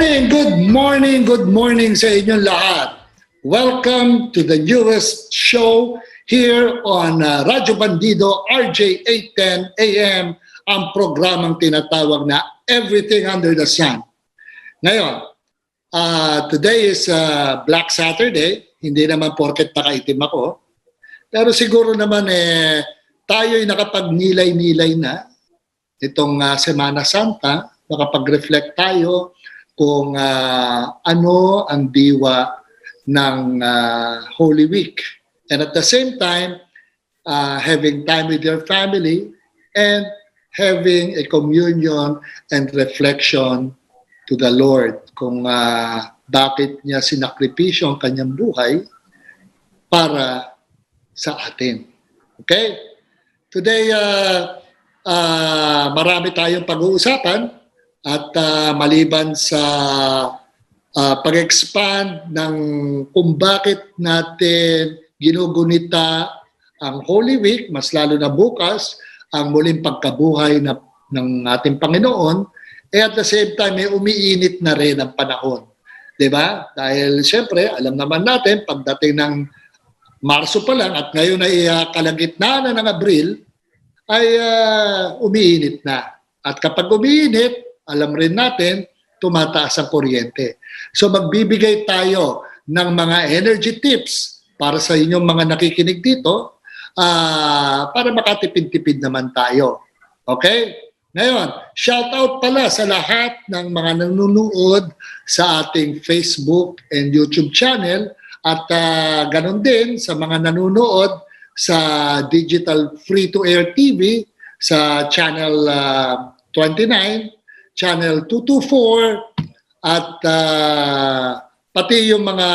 good morning sa inyong lahat. Welcome to the newest show here on Radyo Bandido, RJ 810 AM, ang programang tinatawag na Everything Under the Sun. Ngayon, today is Black Saturday. Hindi naman porket nakaitim ako. Pero siguro naman tayo'y nakapagnilay-nilay na itong Semana Santa. Makapag-reflect tayo kung ano ang diwa ng Holy Week. And at the same time, having time with your family and having a communion and reflection to the Lord kung bakit niya sinakripisyo ang kanyang buhay para sa atin. Okay? Today, marami tayong pag-uusapan. At maliban sa pag-expand ng kung bakit natin ginugunita ang Holy Week, mas lalo na bukas, ang muling pagkabuhay ng ating Panginoon, at the same time, may umiinit na rin ang panahon. Diba? Dahil siyempre, alam naman natin, pagdating ng Marso pa lang at ngayon ay kalagitnaan na ng Abril, ay umiinit na. At kapag umiinit, alam rin natin, tumataas ang kuryente. So magbibigay tayo ng mga energy tips para sa inyong mga nakikinig dito para makatipid-tipid naman tayo. Okay? Ngayon, shout out pala sa lahat ng mga nanonood sa ating Facebook and YouTube channel at ganon din sa mga nanonood sa digital free-to-air TV sa channel 29, Channel 224 at pati yung mga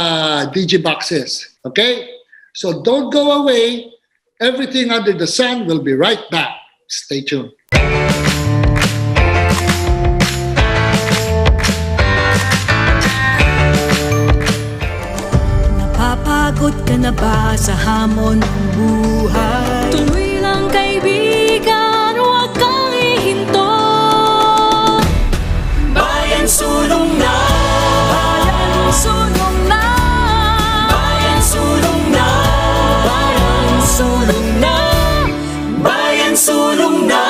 digiboxes. Okay? So don't go away. Everything Under the Sun will be right back. Stay tuned. Napapagod ka na ba sa hamon ng buhay? Tuloy lang kaibigan, huwag kang ihinto. Sulong na, bayan sulong na, bayan sulong na, bayan sulong na, bayan sulong na.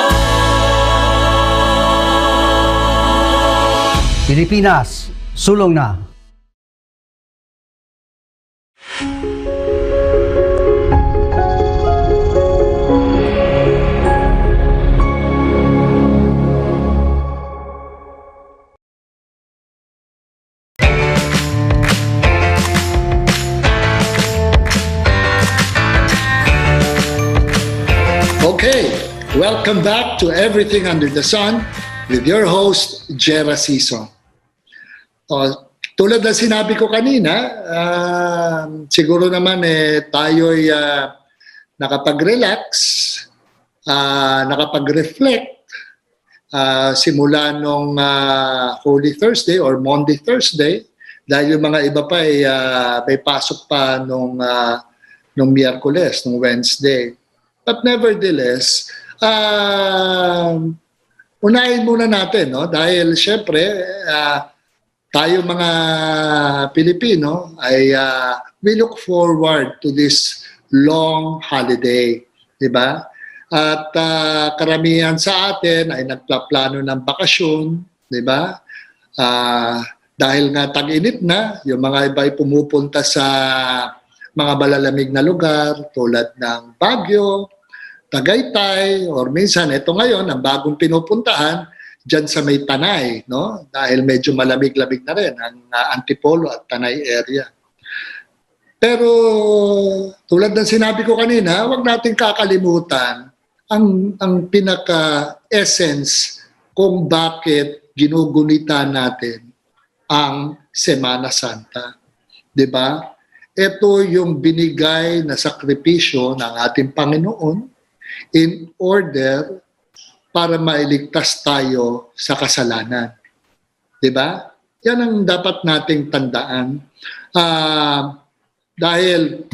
Pilipinas, sulong na. Okay, welcome back to Everything Under the Sun with your host, Jera Sison. Tulad ng sinabi ko kanina, siguro naman tayo'y nakapag-relax, nakapag-reflect simula nung Holy Thursday or Maundy Thursday dahil yung mga iba pa may pasok pa nung Miyerkules, nung Wednesday. But nevertheless, unahin muna natin, no? Dahil syempre, tayo mga Pilipino ay we look forward to this long holiday, di ba? At karamihan sa atin ay nagplaplano ng bakasyon, di ba? Dahil nga tag-init na, yung mga iba ay pumupunta sa mga malalamig na lugar tulad ng Baguio, Tagaytay, or minsan, ito ngayon, ang bagong pinupuntahan, dyan sa may Tanay, no? Dahil medyo malamig-lamig na rin ang Antipolo at Tanay area. Pero tulad ng sinabi ko kanina, huwag natin kakalimutan ang pinaka-essence kung bakit ginugunita natin ang Semana Santa. 'Di ba? Ito yung binigay na sakripisyo ng ating Panginoon in order para mailigtas tayo sa kasalanan. Diba? Yan ang dapat nating tandaan. Dahil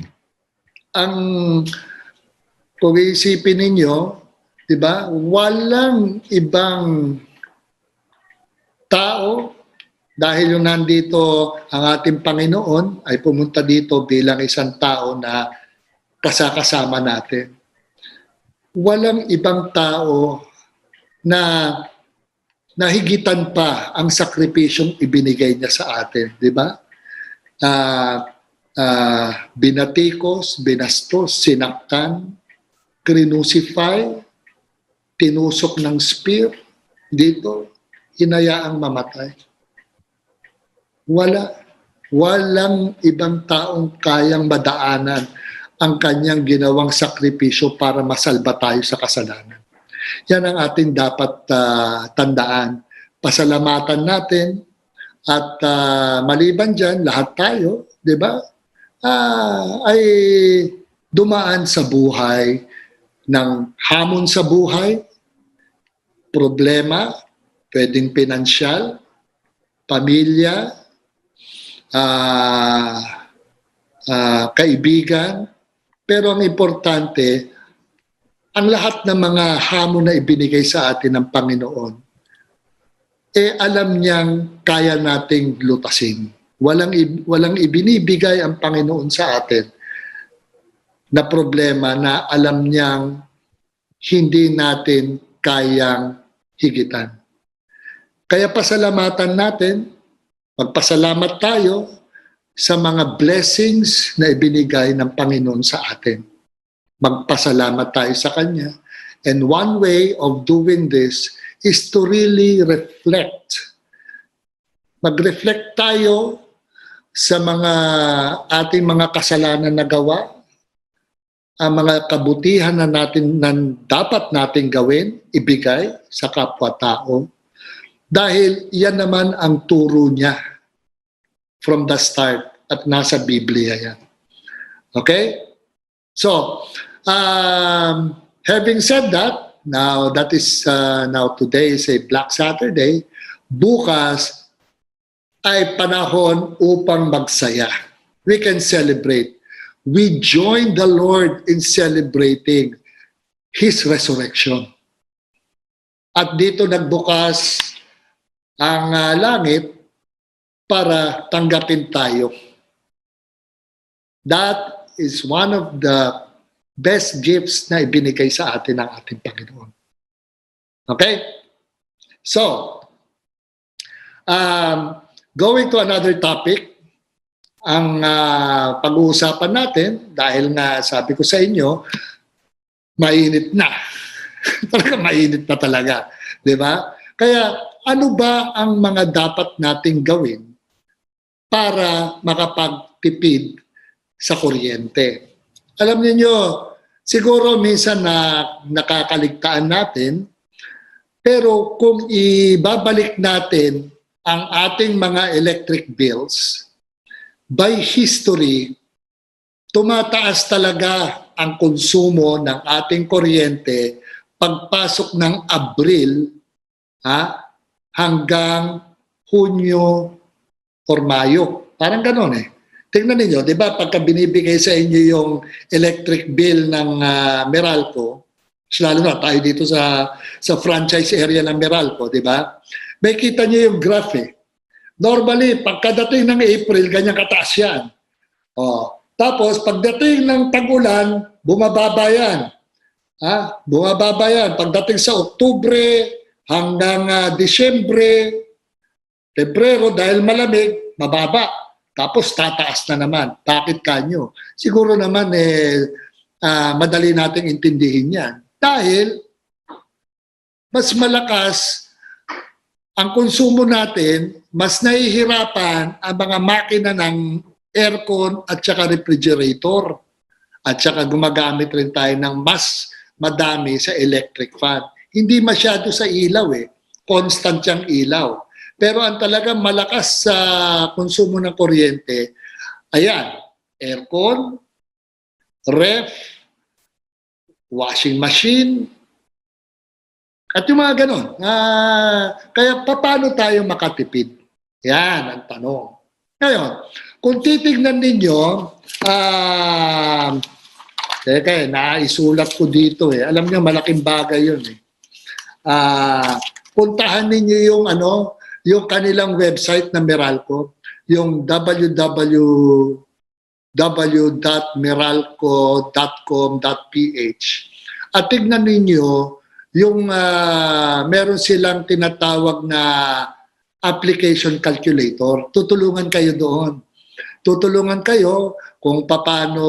kung iisipin ninyo, diba, walang ibang tao Dahil yung nandito ang ating Panginoon ay pumunta dito bilang isang tao na kasakasama natin. Walang ibang tao na nahigitan pa ang sakripisyong ibinigay niya sa atin, di ba? Binatikos, binastos, sinaktan, kinusify, tinusok ng spear, dito, hinayaang mamatay. Walang ibang taong kayang madaanan ang kanyang ginawang sakripisyo para masalba tayo sa kasalanan. Yan ang ating dapat tandaan. Pasalamatan natin at maliban dyan, lahat tayo, di ba, ay dumaan sa buhay ng hamon sa buhay, problema, pwedeng pinansyal, pamilya, kaibigan. Pero ang importante, ang lahat ng mga hamon na ibinigay sa atin ng Panginoon, alam niyang kaya nating lutasin. Walang ibinibigay ang Panginoon sa atin na problema na alam niyang hindi natin kayang higitan. Kaya pasalamatan natin, magpasalamat tayo sa mga blessings na ibinigay ng Panginoon sa atin. Magpasalamat tayo sa Kanya. And one way of doing this is to really reflect. Mag-reflect tayo sa mga ating mga kasalanan na gawa, ang mga kabutihan na dapat nating gawin, ibigay sa kapwa-tao. Dahil yan naman ang turo niya from the start at nasa Biblia yan. Okay? So, having said that, now today is a Black Saturday, bukas ay panahon upang magsaya. We can celebrate. We join the Lord in celebrating His resurrection. At dito nagbukas ang langit para tanggapin tayo. That is one of the best gifts na ibinigay sa atin ng ating Panginoon. Okay? So, going to another topic, ang pag-uusapan natin, dahil nga sabi ko sa inyo, mainit na. Talaga mainit na talaga. Di ba? Kaya ano ba ang mga dapat nating gawin para makapagtipid sa kuryente? Alam niyo, siguro minsan na nakakaligtaan natin, pero kung ibabalik natin ang ating mga electric bills, by history, tumataas talaga ang konsumo ng ating kuryente pagpasok ng Abril hanggang Hunyo or Mayo. Parang gano'n eh. Tingnan niyo, di ba, pagka binibigay sa inyo yung electric bill ng Meralco, lalo na tayo dito sa franchise area ng Meralco, di ba? May kita niyo yung graph eh. Normally, pagkadating ng April, ganyan kataas yan. Tapos, pagdating ng tag-ulan, bumababa yan. Bumababa yan. Pagdating sa Oktubre hanggang Disyembre, Pebrero, dahil malamig, mababa. Tapos, tataas na naman. Bakit kanyo? Siguro naman, madali nating intindihin yan. Dahil, mas malakas ang konsumo natin, mas nahihirapan ang mga makina ng aircon at saka refrigerator. At saka gumagamit rin tayo ng mas madami sa electric fan. Hindi masyado sa ilaw eh. Constant yung ilaw. Pero ang talagang malakas sa konsumo ng kuryente, ayan, aircon, ref, washing machine, at yung mga ganon. Kaya paano tayo makatipid? Yan ang tanong. Ngayon, kung titignan ninyo, naisulat ko dito eh. Alam niyo, malaking bagay yun eh. Puntahan ninyo yung kanilang website na Meralco, yung www.meralco.com.ph. At tignan ninyo yung meron silang tinatawag na application calculator. Tutulungan kayo doon. Tutulungan kayo kung paano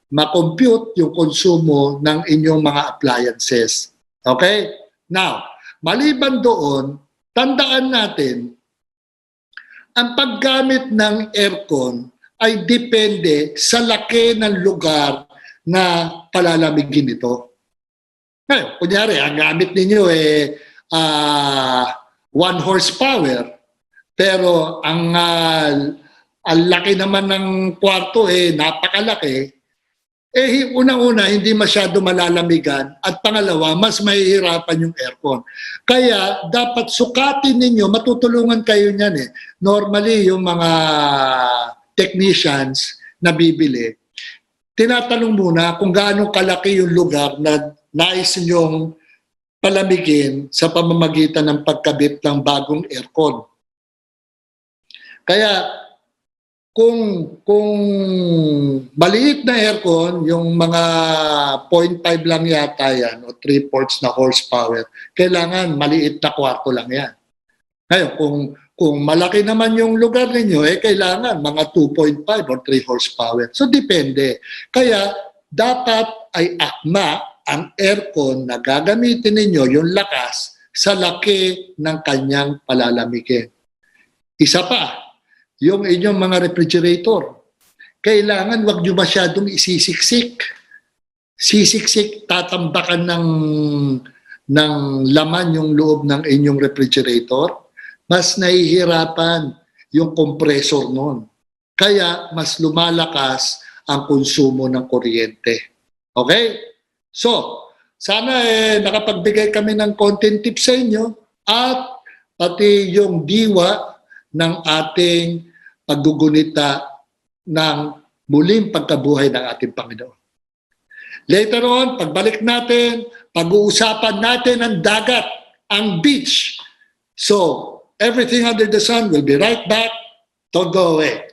ma-compute yung konsumo ng inyong mga appliances. Okay? Now, maliban doon, tandaan natin, ang paggamit ng aircon ay depende sa laki ng lugar na palalamigin ito. Ngayon, kunyari, ang gamit ninyo 1 horsepower, pero ang laki naman ng kwarto napakalaki, unang-una, hindi masyado malalamigan, at pangalawa, mas mahihirapan yung aircon. Kaya dapat sukatin ninyo, matutulungan kayo niyan Normally, yung mga technicians na bibili, tinatanong muna kung gaano kalaki yung lugar na nais nyong palamigin sa pamamagitan ng pagkabit ng bagong aircon. Kaya kung maliit na aircon, yung mga 0.5 lang yata yan o 3/4 na horsepower, kailangan maliit na kwarto lang yan. Ngayon, kung malaki naman yung lugar ninyo, kailangan mga 2.5 or 3 horsepower. So, depende. Kaya, dapat ay akma ang aircon na gagamitin ninyo, yung lakas, sa laki ng kanyang palalamigin. Isa pa, yung inyong mga refrigerator, kailangan wag nyo masyadong isisiksik. Sisiksik, tatambakan ng laman yung loob ng inyong refrigerator, mas nahihirapan yung compressor nun. Kaya mas lumalakas ang konsumo ng kuryente. Okay? So, sana nakapagbigay kami ng content tips sa inyo at pati yung diwa ng ating paggugunita ng muling pagkabuhay ng ating Panginoon. Later on, pagbalik natin, pag-uusapan natin ang dagat, ang beach. So, everything under the sun will be right back. Don't go away.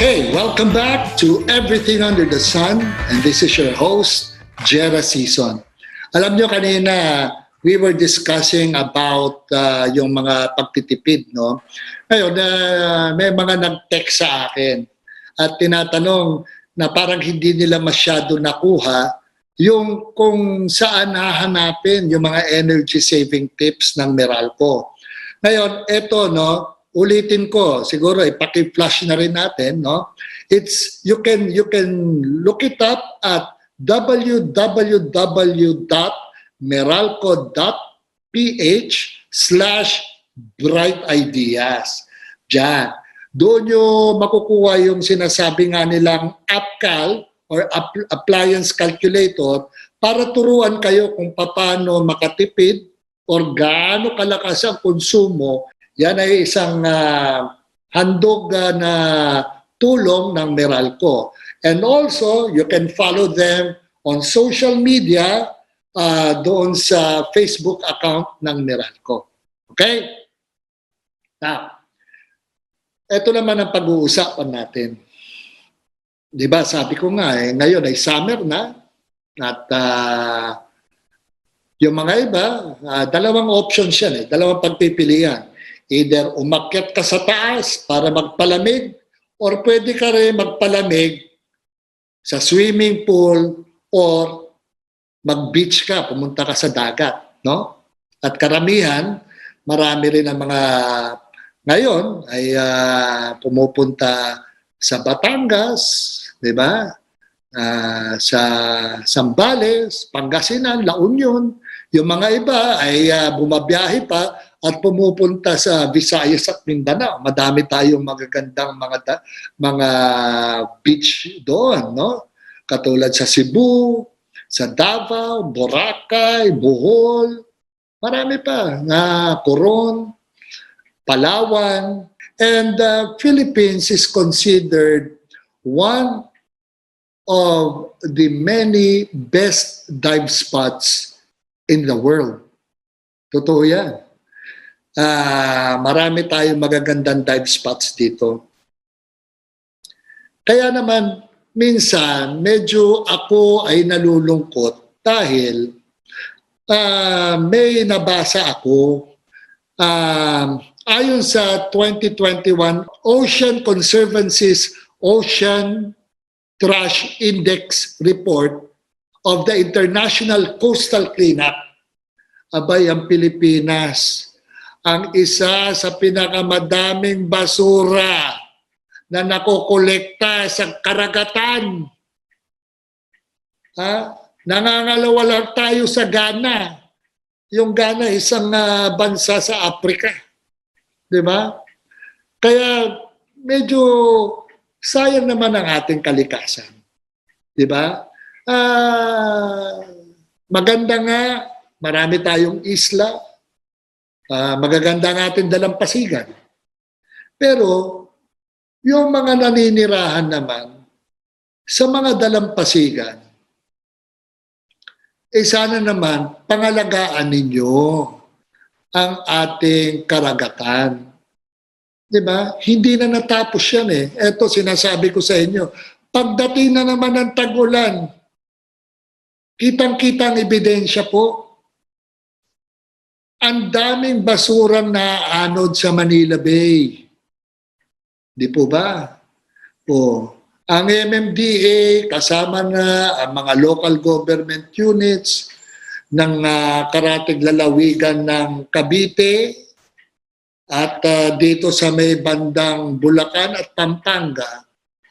Okay, welcome back to Everything Under the Sun, and this is your host, Jera Sison. Alam nyo kanina, we were discussing about yung mga pagtitipid, no? Ngayon, may mga nag-text sa akin at tinatanong na parang hindi nila masyado nakuha yung kung saan hahanapin yung mga energy saving tips ng Meralco. Ngayon, eto, no? Ulitin ko, siguro ipaki-flash na rin natin, no? You can look it up at www.meralco.ph/brightideas. Diyan. Doon nyo makukuha yung sinasabi nga nilang AppCal or Appliance Calculator para turuan kayo kung paano makatipid or gaano kalakas ang konsumo. Yan ay isang handog na tulong ng Meralco. And also, you can follow them on social media doon sa Facebook account ng Meralco. Okay? Now, ito naman ang pag-uusapan natin. Diba, sabi ko nga, ngayon ay summer na at yung mga iba, dalawang options yan, dalawang pagpipilian. Either umakyat ka sa taas para magpalamig or pwede ka rin magpalamig sa swimming pool or mag-beach ka, pumunta ka sa dagat. No? At karamihan, marami rin ang mga ngayon ay pumupunta sa Batangas, di ba? sa Zambales, Pangasinan, La Union. Yung mga iba ay bumabiyahe pa at pumupunta sa Visayas at Mindanao. Madami tayong magagandang mga beach doon, no? Katulad sa Cebu, sa Davao, Boracay, Bohol, marami pa, Coron, Palawan. And Philippines is considered one of the many best dive spots in the world. Totoo yan. Marami tayong magagandang dive spots dito. Kaya naman, minsan, medyo ako ay nalulungkot dahil may nabasa ako ayon sa 2021 Ocean Conservancy's Ocean Trash Index Report of the International Coastal Cleanup. Abay, ang Pilipinas, ang isa sa pinakamadaming basura na nakokolekta sa karagatan. Nangangalawalan tayo sa Ghana. Yung Ghana, isang bansa sa Africa. Diba? Kaya medyo sayang naman ang ating kalikasan. Diba? Maganda nga, marami tayong isla, magaganda ang ating dalampasigan. Pero yung mga naninirahan naman sa mga dalampasigan, sana naman pangalagaan ninyo ang ating karagatan. Diba? Hindi na natapos yan eh. Ito sinasabi ko sa inyo. Pagdating na naman ng tag-ulan, kitang-kitang ebidensya po. Ang daming basurang naaanod sa Manila Bay. Di po ba? Ang MMDA kasama na ang mga local government units ng karatig lalawigan ng Cavite at dito sa may bandang Bulacan at Pampanga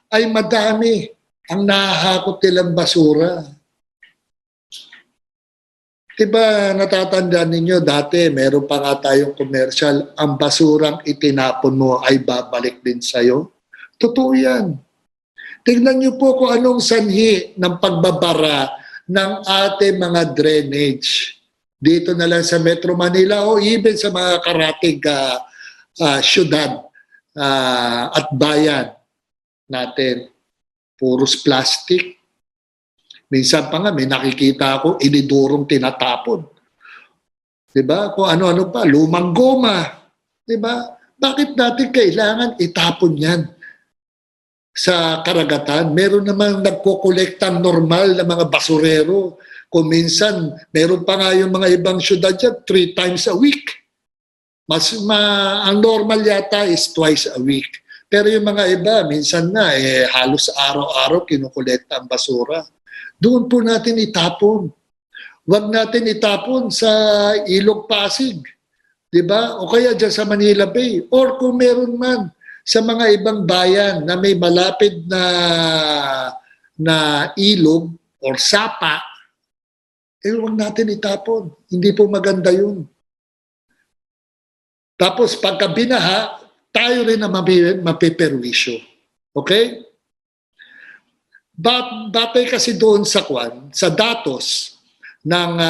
ay madami ang nahahakot nilang basura. Diba natatandaan ninyo dati meron pa nga tayong commercial, ang basurang itinapon mo ay babalik din sa'yo? Totoo yan. Tignan niyo po kung anong sanhi ng pagbabara ng ating mga drainage. Dito na lang sa Metro Manila o even sa mga karatig syudad at bayan natin. Puros plastic. Minsan pa nga may nakikita ako, inidurong tinatapon. Diba? Kung ano-ano pa, lumang goma. Diba? Bakit natin kailangan itapon yan sa karagatan? Meron namang nagkukolektang normal na mga basurero. Kung minsan, meron pa nga yung mga ibang syudad dyan, 3 times a week. Ang normal yata is twice a week. Pero yung mga iba, minsan na, halos araw-araw kinukolekta ang basura. Doon po natin itapon. Huwag natin itapon sa Ilog Pasig. Diba? O kaya dyan sa Manila Bay. Or kung meron man sa mga ibang bayan na may malapit na ilog or sapa, huwag natin itapon. Hindi po maganda yun. Tapos pagka binaha, tayo rin na mapiperwisyo. Okay? Batay kasi doon sa datos ng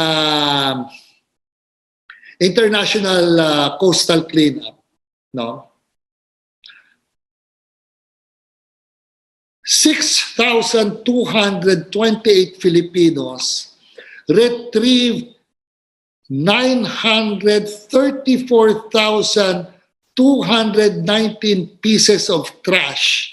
International Coastal Cleanup, no? 6,228 Filipinos retrieved 934,219 pieces of trash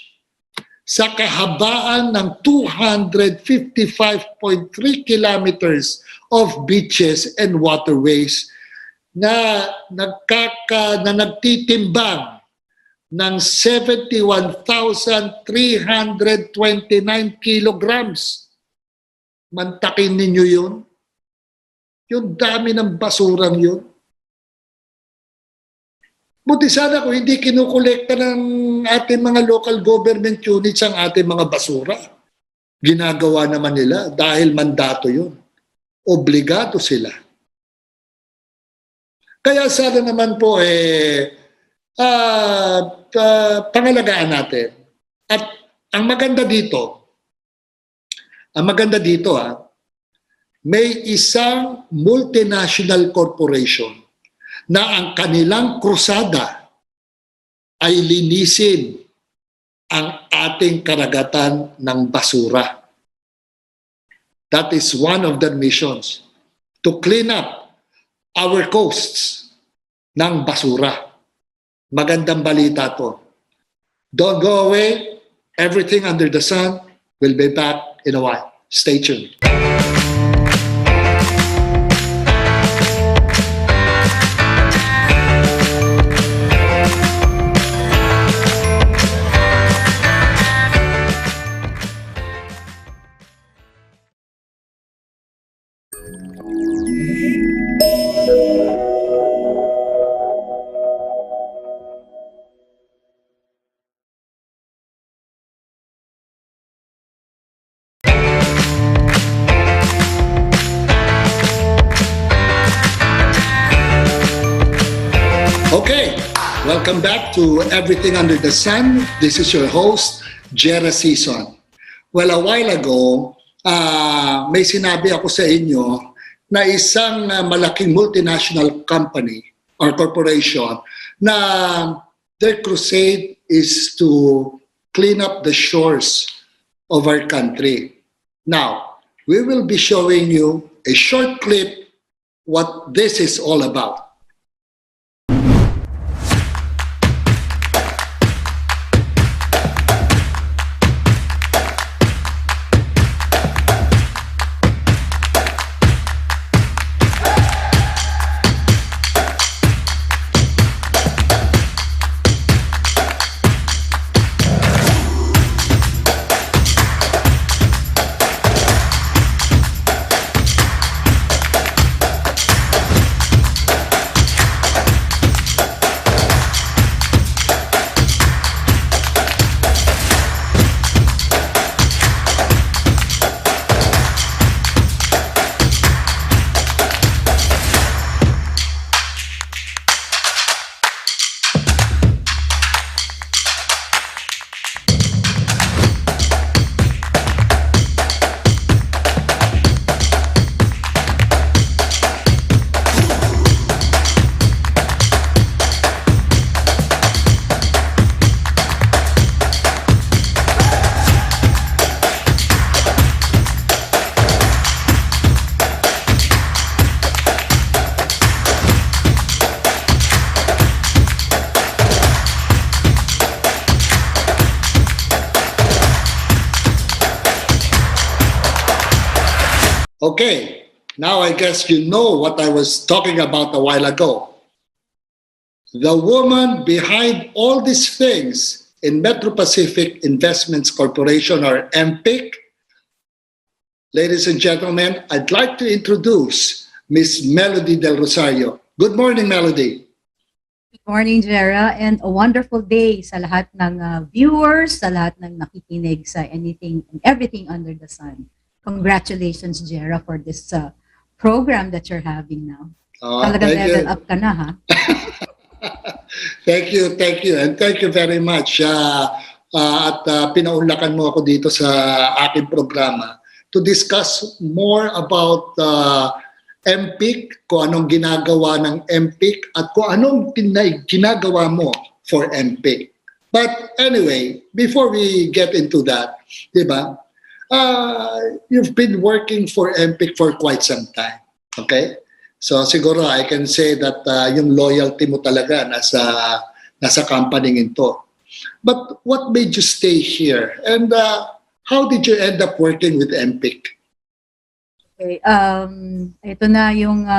sa kahabaan ng 255.3 kilometers of beaches and waterways na nagtitimbang ng 71,329 kilograms. Mantakin ninyo yun. Yung dami ng basurang yun. Buti sana kung hindi kinukolekta ng ating mga local government units ang ating mga basura. ginagawa naman nila dahil mandato yun. Obligado sila. Kaya sana naman po pangalagaan natin. At ang maganda dito may isang multinational corporation na ang kanilang krusada ay linisin ang ating karagatan ng basura. That is one of their missions, to clean up our coasts ng basura. Magandang balita to. Don't go away. Everything under the sun will be back in a while. Stay tuned. Okay, welcome back to Everything Under the Sun. This is your host, Jera Sison. Well, a while ago, may sinabi ako sa inyo na isang malaking multinational company or corporation na their crusade is to clean up the shores of our country. Now, we will be showing you a short clip what this is all about. Okay, now I guess you know what I was talking about a while ago. The woman behind all these things in Metro Pacific Investments Corporation, or MPIC. Ladies and gentlemen, I'd like to introduce Miss Melody Del Rosario. Good morning, Melody. Good morning, Jera, and a wonderful day sa lahat ng viewers, sa lahat ng nakikinig sa anything and everything under the sun. Congratulations, Jera, for this program that you're having now. Talagang level up ka na, ha? Thank you, and thank you very much. At pinaunlakan mo ako dito sa aking programa to discuss more about MPIC, kung anong ginagawa ng MPIC at kung anong ginagawa mo for MPIC. But anyway, before we get into that, di ba, you've been working for MPIC for quite some time, okay? So siguro I can say that yung loyalty mo talaga nasa company ito. But what made you stay here? And how did you end up working with MPIC? Okay, ito na yung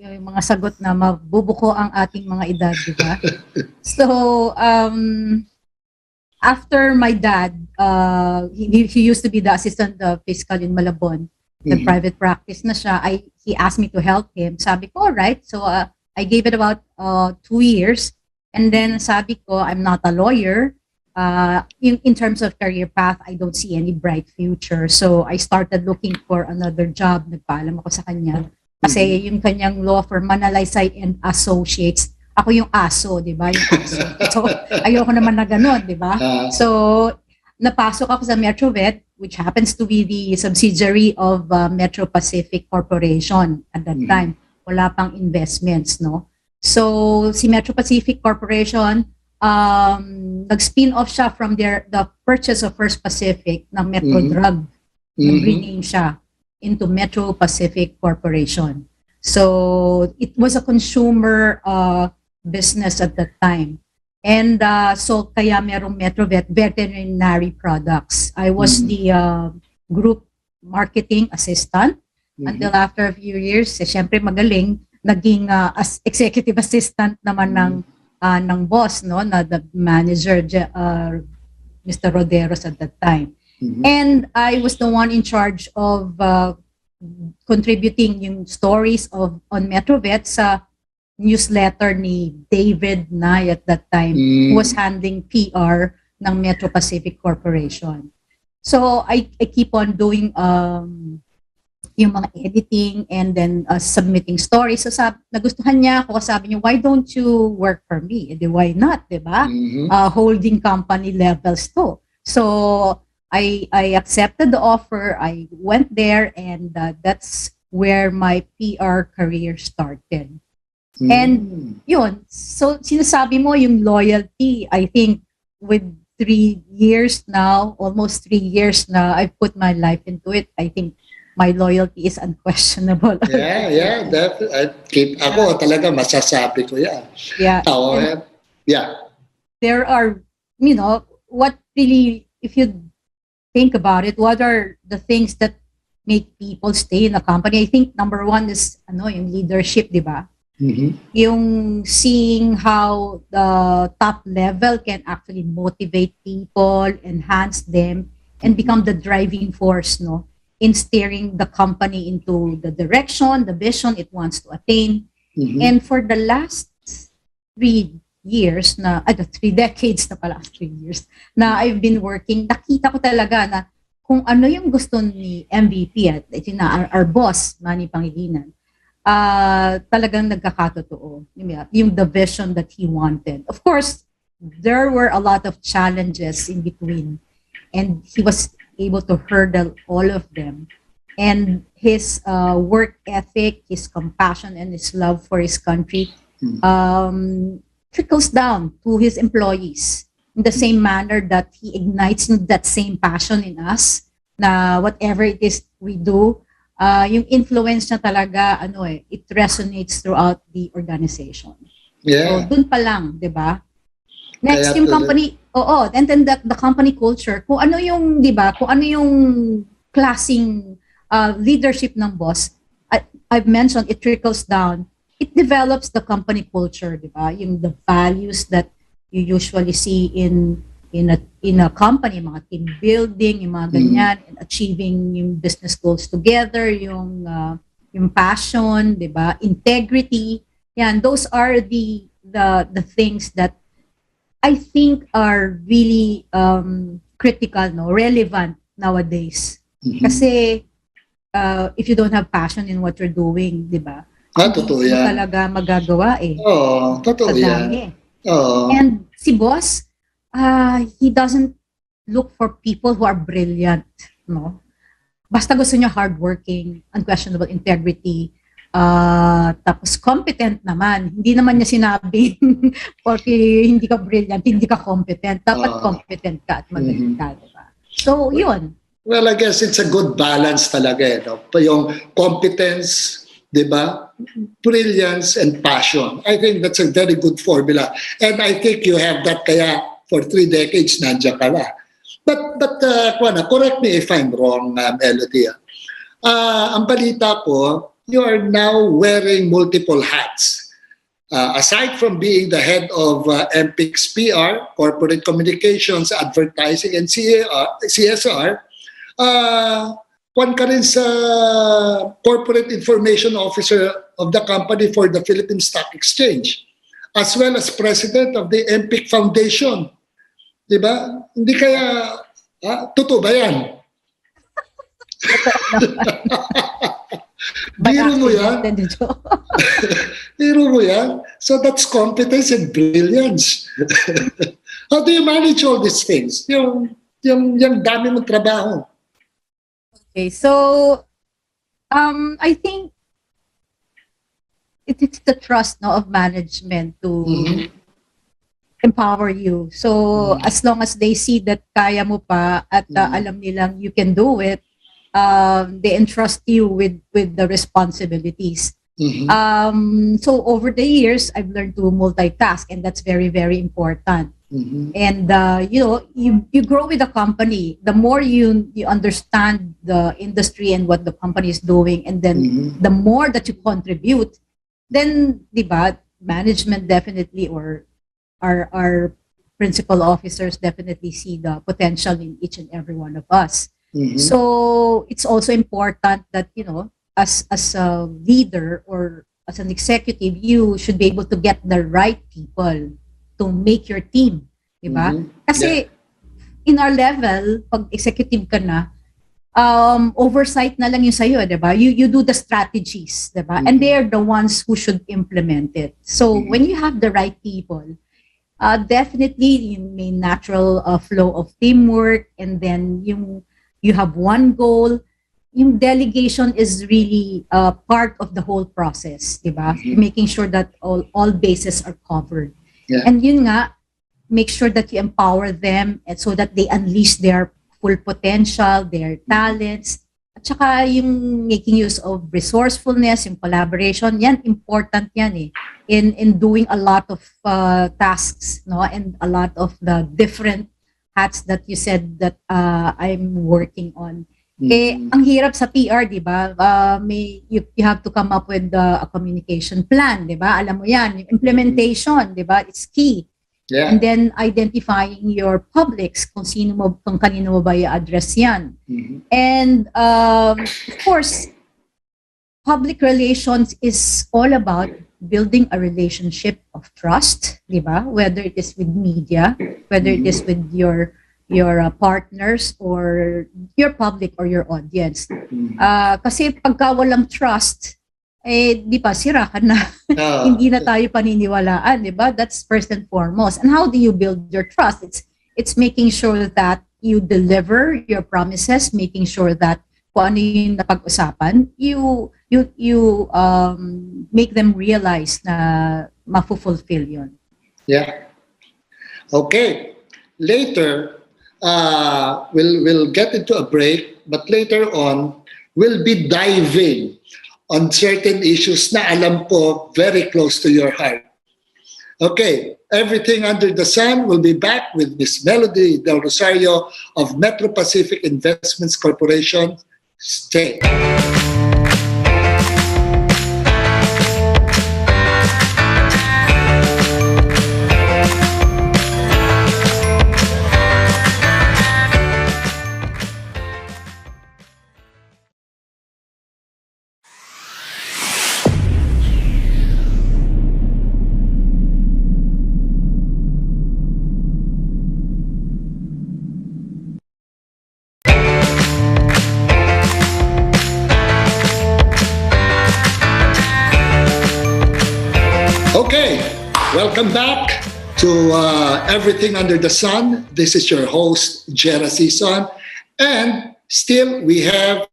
mga sagot na mabubuko ang ating mga edad, di ba? So, after my dad, he used to be the assistant fiscal in Malabon. The private practice na siya. He asked me to help him. Sabi ko, all right. So I gave it about 2 years. And then sabi ko, I'm not a lawyer. in terms of career path, I don't see any bright future. So I started looking for another job. Nagpaalam ako sa kanya. Kasi yung kanyang law firm, Manalaysay and Associates, ako yung aso, di ba? Yung aso. So, ayoko naman na ganun, di ba? So, napasok ako sa Metrovet, which happens to be the subsidiary of Metro Pacific Corporation at that time. Wala pang investments, no? So, si Metro Pacific Corporation, nag-spin off siya from the purchase of First Pacific ng Metro Drug. Nag-rename siya into Metro Pacific Corporation. So, it was a consumer business at that time. And so, kaya merong Metrovet veterinary products. I was the group marketing assistant until after a few years, syempre magaling, naging as executive assistant naman ng boss, no, na the manager, Mr. Roderos at that time. And I was the one in charge of contributing yung stories on Metrovet sa newsletter ni David Nye at that time, who was handling PR ng Metro Pacific Corporation. So I keep on doing yung mga editing and then submitting stories. So nagustuhan niya ako, sabi niya, why don't you work for me? Why not, di ba? Holding company levels to. So I accepted the offer. I went there and that's where my PR career started. And yun, so sinasabi mo yung loyalty, I think with 3 years now, almost 3 years na I've put my life into it, I think my loyalty is unquestionable. Yeah, definitely. Ako talaga masasabi ko yan. Yeah. There are, what really, if you think about it, what are the things that make people stay in a company? I think number one is, yung leadership, di ba? Yung seeing how the top level can actually motivate people, enhance them, and become the driving force, no, in steering the company into the direction, the vision it wants to attain. And for the last 3 years 3 decades na pala, 3 years na I've been working, nakita ko talaga na kung ano yung gusto ni MVP at our boss, Manny Pangilinan, talagang nagkakatotoo. Yung the vision that he wanted. Of course, there were a lot of challenges in between. And he was able to hurdle all of them. And his work ethic, his compassion, and his love for his country trickles down to his employees in the same manner that he ignites that same passion in us, na whatever it is we do, yung influence niya talaga, it resonates throughout the organization. Yeah. So, dun pa lang, di ba? Next, yung company, and then the company culture, kung ano yung, di ba, kung ano yung klaseng leadership ng boss, I've mentioned, it trickles down. It develops the company culture, di ba? Yung the values that you usually see in a company, mga team building, yung mga ganyan, and achieving yung business goals together, yung passion, di ba? Integrity. Yan, those are the things that I think are really critical, no, relevant nowadays. Kasi if you don't have passion in what you're doing, di ba? Totoo yan. Hindi mo talaga magagawa eh. Oo, totoo yan. Oo. And si boss, he doesn't look for people who are brilliant, no? Basta gusto niya hardworking, unquestionable integrity, tapos competent naman. Hindi naman niya sinabi, porque hindi ka brilliant, hindi ka competent. Dapat competent ka at magaling ka, diba? So, yun. Well, I guess it's a good balance talaga, no? Yung competence, di ba? Brilliance and passion. I think that's a very good formula. And I think you have that kaya for 3 decades, nandiyan ka na. But correct me if I'm wrong, Melody. Ang balita ko, you are now wearing multiple hats. Aside from being the head of MPIC's PR, Corporate Communications, Advertising, and CSR, one ka rin sa Corporate Information Officer of the company for the Philippine Stock Exchange, as well as President of the MPIC Foundation. Di ba? Hindi kaya, totoo ba yan? Biro mo yan? Biro mo yan? So that's competence and brilliance. How do you manage all these things? Yung dami mong trabaho. Okay, so I think it's the trust of management to empower you. So as long as they see that kaya mo pa at alam nilang you can do it, they entrust you with the responsibilities. So over the years, I've learned to multitask, and that's very, very important. And you grow with the company. The more you understand the industry and what the company is doing, and then the more that you contribute, then diba, management definitely, or our principal officers definitely see the potential in each and every one of us. So it's also important that as a leader or as an executive, you should be able to get the right people to make your team, diba? Kasi in our level, pag executive ka na, oversight na lang yung sa'yo, diba? You do the strategies, diba? And they are the ones who should implement it. So when you have the right people, definitely yung may natural flow of teamwork, and then you have one goal. Yung delegation is really part of the whole process, diba? Making sure that all bases are covered. And yun nga, make sure that you empower them and so that they unleash their full potential, their talents. At saka yung making use of resourcefulness, yung collaboration, yan, important yan in doing a lot of tasks, no? And a lot of the different hats that you said that I'm working on. Ang hirap sa PR, di ba? You have to come up with a communication plan, di ba? Alam mo yan, yung implementation, di ba? It's key. Yeah. And then identifying your publics, kung kanino mo ba i-address yan. And of course, public relations is all about building a relationship of trust, di ba? Whether it is with media, whether it is with your partners or your public or your audience. Kasi pagka walang trust, di ba, sira ka na. Hindi na tayo paniniwalaan, di ba? That's first and foremost. And how do you build your trust? It's making sure that you deliver your promises, making sure that kung ano yung napag-usapan, you make them realize na mafu-fulfill yun. Yeah. Okay. Later, we'll get into a break, but later on, we'll be diving on certain issues na alam ko very close to your heart. Okay, Everything Under the Sun will be back with Miss Melody Del Rosario of Metro Pacific Investments Corporation. Stay. Okay, welcome back to Everything Under the Sun. This is your host, Jera Sison. And still, we have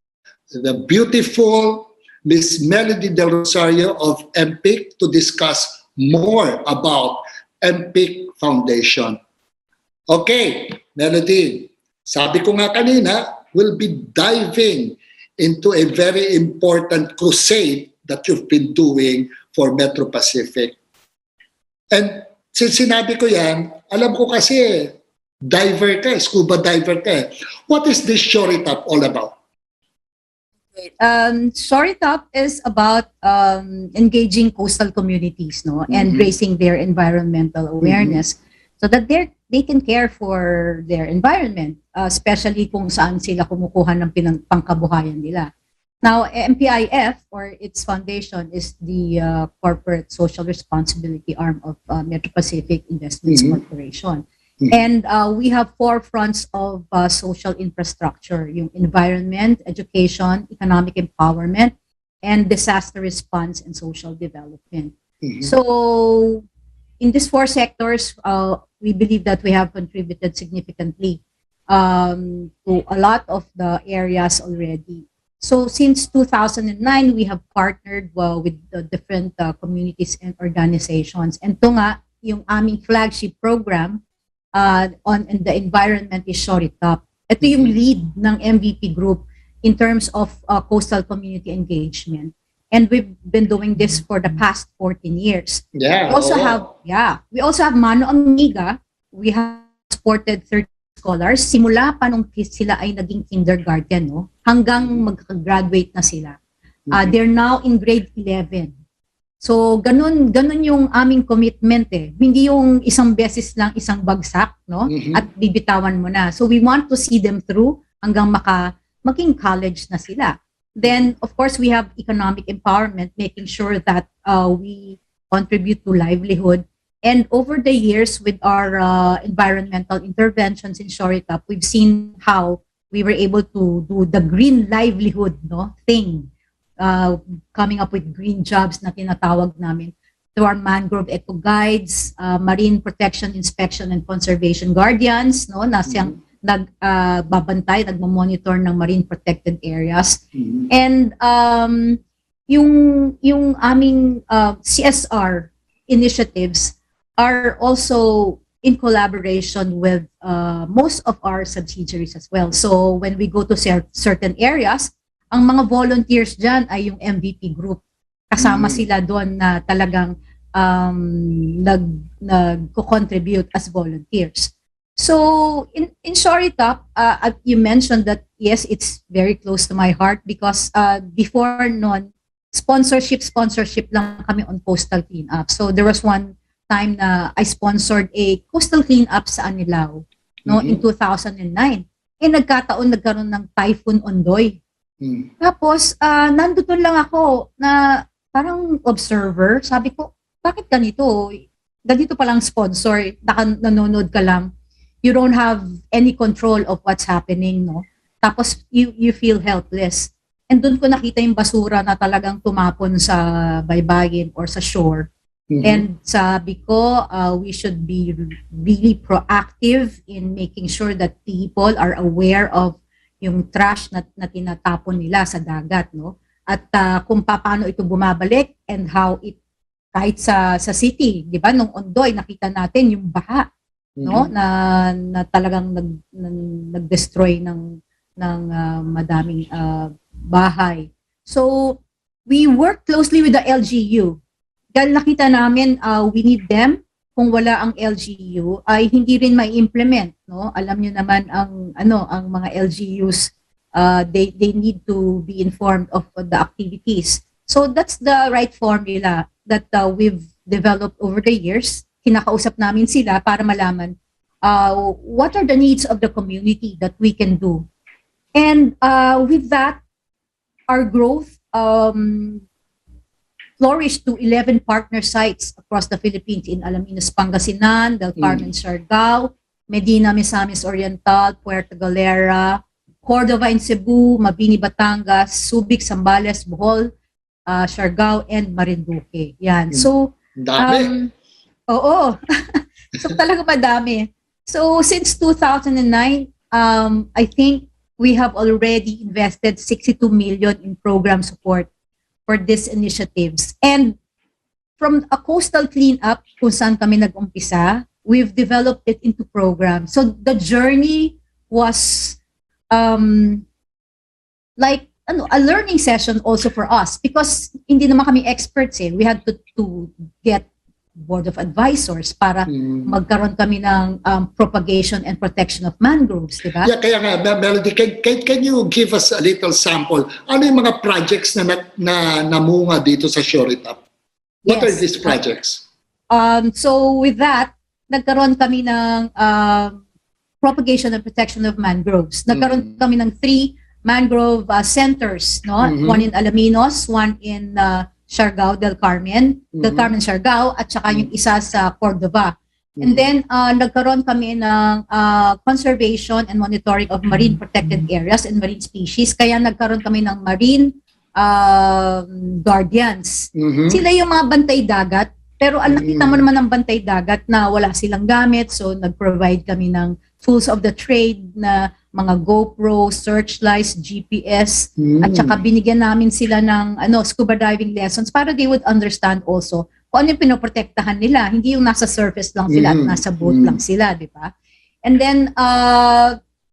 the beautiful Miss Melody Del Rosario of MPIC to discuss more about MPIC Foundation. Okay, Melody, sabi ko nga kanina, we'll be diving into a very important crusade that you've been doing for Metro Pacific. And since sinabi ko yan, alam ko kasi diver ka, scuba diver ka. What is this Shore It Up all about? Shore It Up is about engaging coastal communities, no, and raising their environmental awareness so that they can care for their environment, especially kung saan sila kumukuha ng pangkabuhayan nila. Now, MPIF, or its foundation, is the corporate social responsibility arm of Metro Pacific Investments Corporation. And we have 4 fronts of social infrastructure, yung environment, education, economic empowerment, and disaster response and social development. So in these 4 sectors, we believe that we have contributed significantly to a lot of the areas already. So since 2009, we have partnered with the different communities and organizations. And ito nga, yung aming flagship program on the environment is Short It Up. Ito yung lead ng MVP group in terms of coastal community engagement. And we've been doing this for the past 14 years. Yeah. We also have Mano Amiga. We have supported 30 scholars simula pa nung sila ay naging kindergarten, no, hanggang mag-graduate na sila. They're now in grade 11. So ganun yung aming commitment eh. Hindi yung isang beses lang isang bagsak, no, at bibitawan mo na. So we want to see them through hanggang maging college na sila. Then of course we have economic empowerment, making sure that we contribute to livelihood. And over the years, with our environmental interventions in Short It Up, we've seen how we were able to do the green livelihood, no, thing, coming up with green jobs na tinatawag namin through our mangrove eco guides, marine protection inspection and conservation guardians, no, na siyang nagbabantay, nagmo-monitor ng marine protected areas. And yung aming CSR initiatives are also in collaboration with most of our subsidiaries as well. So when we go to certain areas, ang mga volunteers dyan ay yung MVP group. Kasama sila doon na talagang nag-contribute as volunteers. So in Short It Up, you mentioned that yes, it's very close to my heart because before noon, sponsorship lang kami on coastal cleanup. So there was one time na I sponsored a coastal cleanup sa Anilao, no, in 2009. Nagkaroon ng Typhoon Ondoy. Tapos nandoon lang ako na parang observer. Sabi ko, bakit ganito? Ganito palang sponsor, nanonood ka lang. You don't have any control of what's happening, no? Tapos you feel helpless. And doon ko nakita yung basura na talagang tumapon sa baybayin or sa shore. And sabi ko, we should be really proactive in making sure that people are aware of yung trash na tinatapon nila sa dagat, no? At kung paano ito bumabalik and how it, kahit sa city, di ba, nung Ondoy, nakita natin yung baha, no? Na talagang nag-destroy ng madaming bahay. So, we work closely with the LGU. Dahil nakita namin, we need them. Kung wala ang LGU, ay hindi rin may implement, no? Alam niyo naman ang mga LGUs, they need to be informed of the activities. So that's the right formula that we've developed over the years. Kinakausap namin sila para malaman what are the needs of the community that we can do. And with that, our growth flourished to 11 partner sites across the Philippines in Alaminos, Pangasinan, Del Carmen, Siargao, Medina, Misamis Oriental, Puerto Galera, Cordova in Cebu, Mabini, Batangas, Subic, Zambales, Bohol, Siargao, and Marinduque. Yan. So, dami. Oo. So, talaga madami. So, since 2009, I think we have already invested 62 million in program support for these initiatives. And from a coastal cleanup, kung saan kami nag-umpisa, we've developed it into programs. So the journey was like a learning session also for us because hindi naman kami experts eh. We had to get board of advisors para magkaroon kami ng propagation and protection of mangroves, di ba? Yeah, kaya nga, Melody, can you give us a little sample? Ano yung mga projects na namunga dito sa Short It Up? What are these projects? So with that, nagkaroon kami ng propagation and protection of mangroves. Nagkaroon kami ng 3 mangrove centers, no? One in Alaminos, one in Siargao, Del Carmen, Siargao, at saka yung isa sa Cordova. And then, nagkaroon kami ng conservation and monitoring of marine protected areas and marine species. Kaya nagkaroon kami ng marine guardians. Sila yung mga bantay dagat. Pero nakita mo naman ng bantay dagat na wala silang gamit. So, nag-provide kami ng tools of the trade na mga GoPro, searchlights, GPS. At saka binigyan namin sila ng scuba diving lessons para they would understand also kung ano yung pinoprotektahan nila. Hindi yung nasa surface lang sila at nasa boat lang sila, di ba? And then,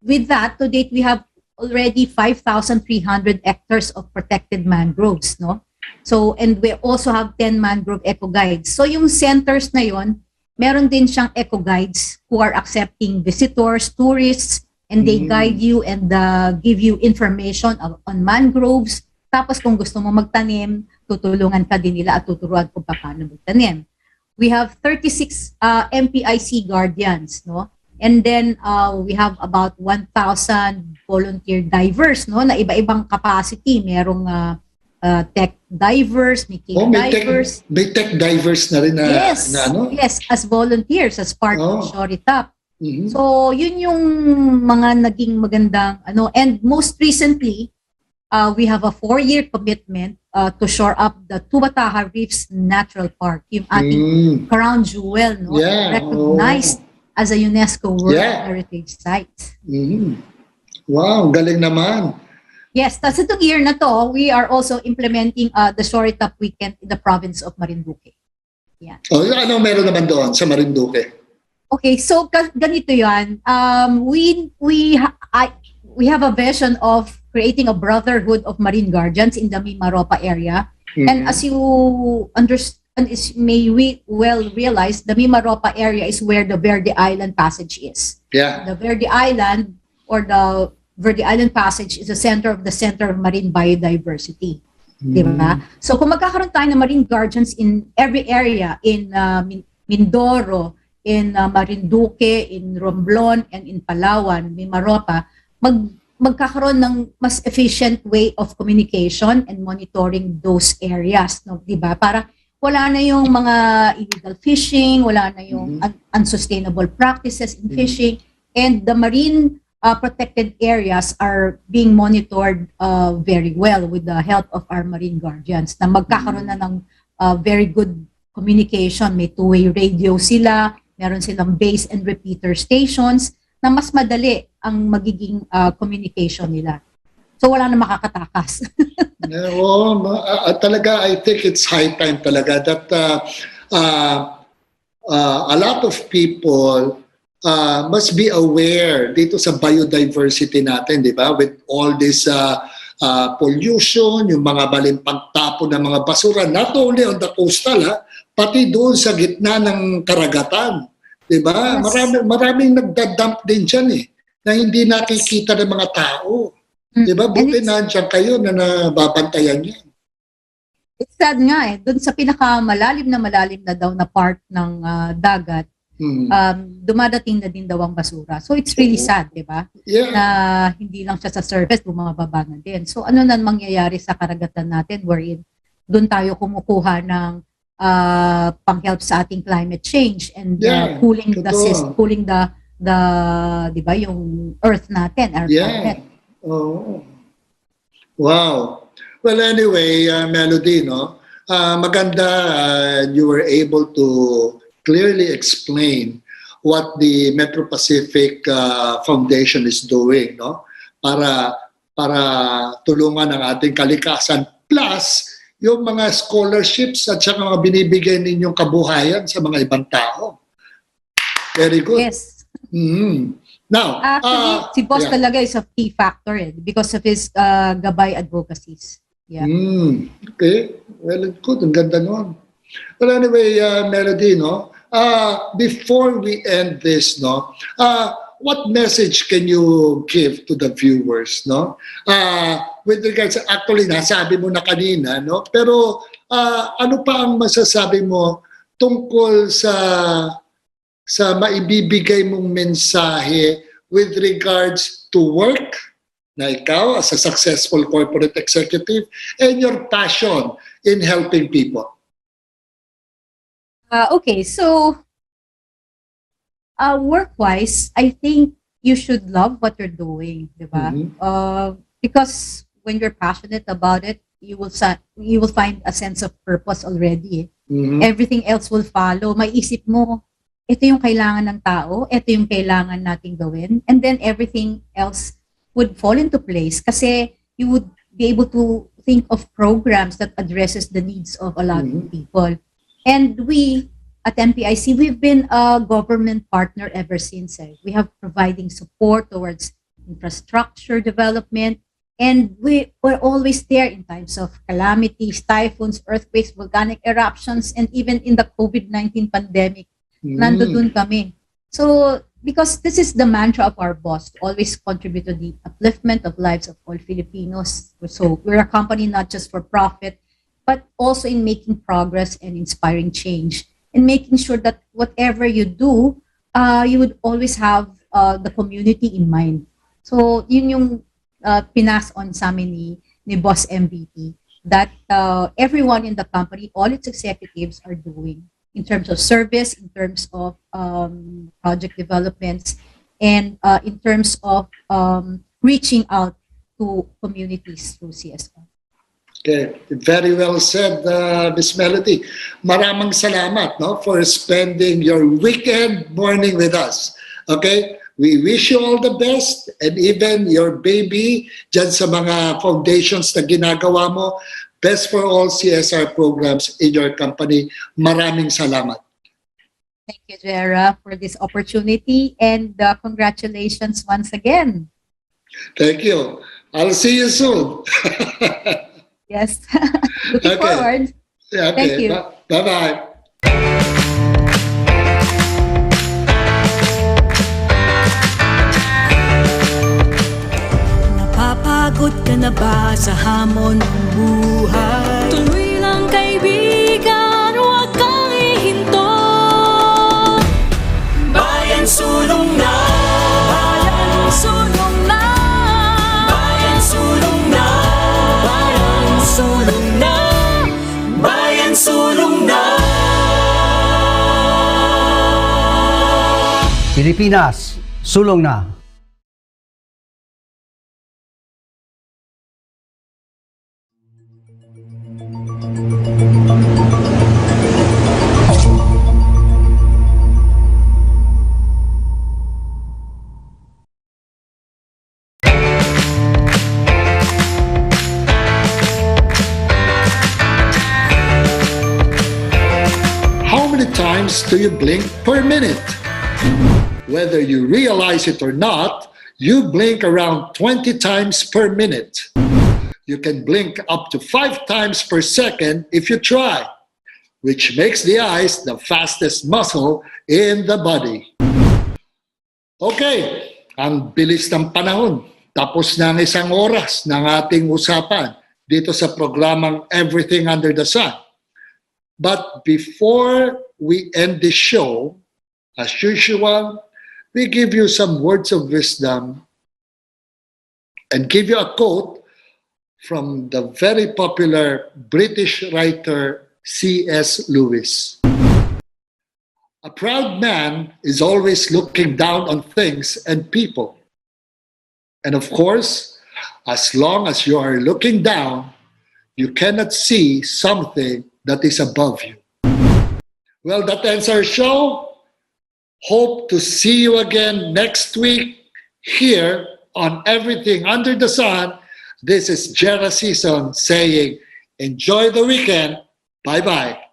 with that, to date, we have already 5,300 hectares of protected mangroves, no? So, and we also have 10 mangrove eco guides. So, yung centers na yon, meron din siyang eco guides who are accepting visitors, tourists, and they guide you and give you information on mangroves. Tapos kung gusto mo magtanim, tutulungan ka din nila at tuturuan kung paano magtanim. We have 36 MPIC guardians, no? And then we have about 1,000 volunteer divers, no, na iba-ibang capacity. Merong tech divers, may cave divers. May tech divers na rin na, yes, yes, as volunteers, as part of Shoritap. So, yun yung mga naging magandang, and most recently, we have a 4-year commitment to shore up the Tubataha Reefs Natural Park, yung ating crown jewel, no? Recognized as a UNESCO World Heritage Site. Wow, galing naman. Yes, tapos itong year na to, we are also implementing the Shoritap Weekend in the province of Marinduque. Yeah. Ano meron naman doon sa Marinduque? Okay, so ganito yan. We have a vision of creating a brotherhood of marine guardians in the Mimaropa area. And as you understand, may we well realize, the Mimaropa area is where the Verde Island Passage is. Yeah. The Verde Island or the Verde Island Passage is the center of marine biodiversity. Diba? So kung magkakaroon tayo ng marine guardians in every area, in Mindoro, in Marinduque, in Romblon, and in Palawan, Mimaropa, magkakaroon ng mas efficient way of communication and monitoring those areas, no? Diba? Para wala na yung mga illegal fishing, wala na yung unsustainable practices in fishing, and the marine protected areas are being monitored very well with the help of our marine guardians na magkakaroon na ng very good communication. May two-way radio sila, meron silang base and repeater stations na mas madali ang magiging communication nila. So wala na makakatakas. Talaga, I think it's high time talaga that a lot of people must be aware dito sa biodiversity natin, di ba? With all this pollution, yung mga maling pagtapon ng mga basura, not only on the coastal, pati doon sa gitna ng karagatan. Di ba? Yes. Maraming nagdadump din dyan na hindi nakikita ng mga tao. Di ba? Buti nandiyan kayo na nababantayan yan. It's sad nga doon sa pinakamalalim na daw na part ng dagat, dumadating na din daw ang basura. So it's really sad, di ba? Yeah. Na hindi lang siya sa surface, bumababa na din. So ano na mangyayari sa karagatan natin wherein doon tayo kumukuha ng pang-help sa ating climate change and cooling the system, cooling the di ba, yung earth natin, our planet. Oh. Wow. Well, anyway, Melody, no? Maganda you were able to clearly explain what the Metro Pacific Foundation is doing, no? Para tulungan ang ating kalikasan, plus yung mga scholarships at saka mga binibigay ninyong kabuhayan sa mga ibang tao. Very good. Yes. Now, actually, si Boss talaga is a key factor because of his gabay advocacies. Yeah. Okay. Well, good. Ang ganda nun. Well, anyway, Melody, no? Before we end this, no? What message can you give to the viewers, no? With regards, actually, nasabi mo na kanina, no? Pero ano pa ang masasabi mo tungkol sa maibibigay mong mensahe with regards to work na ikaw as a successful corporate executive and your passion in helping people? Okay, so work-wise, I think you should love what you're doing, di ba? Because when you're passionate about it, you will find a sense of purpose already. Everything else will follow. Maisip mo, ito yung kailangan ng tao, ito yung kailangan nating gawin, and then everything else would fall into place kasi you would be able to think of programs that addresses the needs of a lot of people. And we at MPIC, we've been a government partner ever since. We have providing support towards infrastructure development, and we were always there in times of calamities, typhoons, earthquakes, volcanic eruptions, and even in the COVID-19 pandemic, nandoon kami. So, because this is the mantra of our boss, to always contribute to the upliftment of lives of all Filipinos. So, we're a company not just for profit, but also in making progress and inspiring change, and making sure that whatever you do, you would always have the community in mind. So, yun yung pinas on sa amin ni Boss MVP, that everyone in the company, all its executives are doing in terms of service, in terms of project developments, and in terms of reaching out to communities through CSR. Okay, very well said, Miss Melody. Maraming salamat, no, for spending your weekend morning with us. Okay, we wish you all the best, and even your baby dyan sa mga foundations na ginagawa mo. Best for all CSR programs in your company. Maraming salamat. Thank you, Jera, for this opportunity, and congratulations once again. Thank you. I'll see you soon. Yes, looking forward. Yeah, okay. Thank you. Bye-bye. Napapagod ka na ba sa hamon ng buhay? Tuloy lang kaibigan, huwag kang ihinto. Bayan sulong na, bayan sulong na, bayan sulong na, bayan sulong na, bayan sulong na. Pilipinas, sulong na. How many times do you blink per minute? Whether you realize it or not, you blink around 20 times per minute. You can blink up to 5 times per second if you try, which makes the eyes the fastest muscle in the body. Okay, ang bilis ng panahon. Tapos na ang isang oras ng ating usapan dito sa programang Everything Under the Sun. But before we end the show, as usual, we give you some words of wisdom and give you a quote from the very popular British writer C.S. Lewis. A proud man is always looking down on things and people. And of course, as long as you are looking down, you cannot see something that is above you. Well, that ends our show. Hope to see you again next week here on Everything Under the Sun. This is Jera Sison saying, enjoy the weekend. Bye-bye.